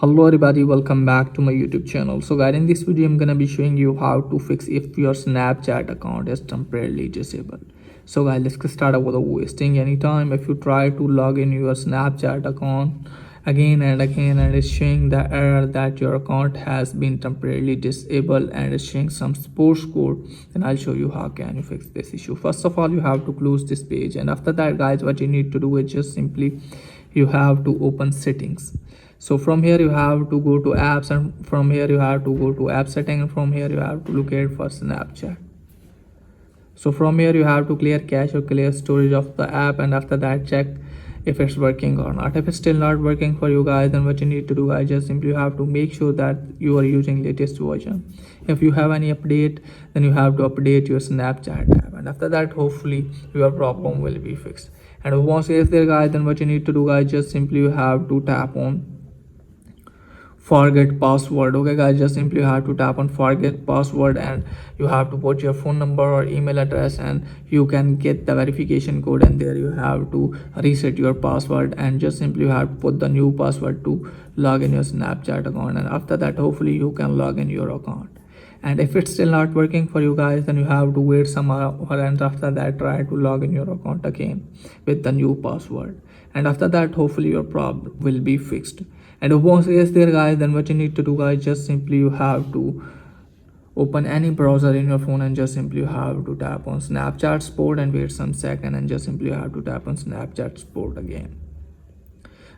Hello everybody, welcome back to my YouTube channel. So guys, in this video I'm gonna be showing you how to fix if your Snapchat account is temporarily disabled. So guys, let's get started without wasting any time. If you try to log in your Snapchat account again and again and it's showing the error that your account has been temporarily disabled and it's showing some sports code, then I'll show you how can you fix this issue. First of all, you have to close this page, and after that guys, what you need to do is just simply you have to open settings. So from here you have to go to apps, and from here you have to go to app setting, and from here you have to locate for Snapchat. So from here you have to clear cache or clear storage of the app, and after that check if it's working or not. If it's still not working for you guys, then what you need to do guys, just simply you have to make sure that you are using latest version. If you have any update, then you have to update your Snapchat app, and after that hopefully your problem will be fixed. And once it's there guys, then what you need to do guys, just simply you have to tap on forget password. Okay guys, just simply you have to tap on forget password, and you have to put your phone number or email address, and you can get the verification code, and there you have to reset your password, and just simply you have to put the new password to log in your Snapchat account, and after that hopefully you can log in your account. And if it's still not working for you guys, then you have to wait some hour, and after that try to log in your account again with the new password, and after that hopefully your problem will be fixed. And once it's there guys, then what you need to do guys, just simply you have to open any browser in your phone, and just simply you have to tap on Snapchat support and wait some second, and just simply you have to tap on Snapchat support again.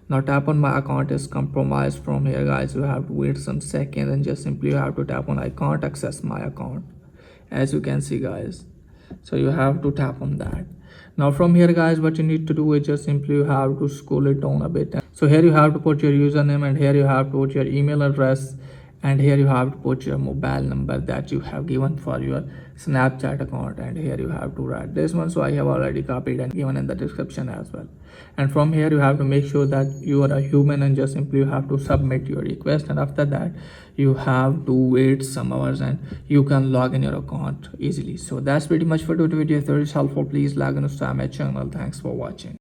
Now tap on my account is compromised. From here guys, you have to wait some second, and just simply you have to tap on I can't access my account, as you can see guys. So you have to tap on that. Now from here guys, what you need to do is just simply you have to scroll it down a bit. So here you have to put your username, and here you have to put your email address, and here you have to put your mobile number that you have given for your Snapchat account, and here you have to write this one. So I have already copied and given in the description as well. And from here you have to make sure that you are a human, and just simply you have to submit your request, and after that you have to wait some hours, and you can log in your account easily. So that's pretty much for today's video. If it is helpful, please like and subscribe my channel. Thanks for watching.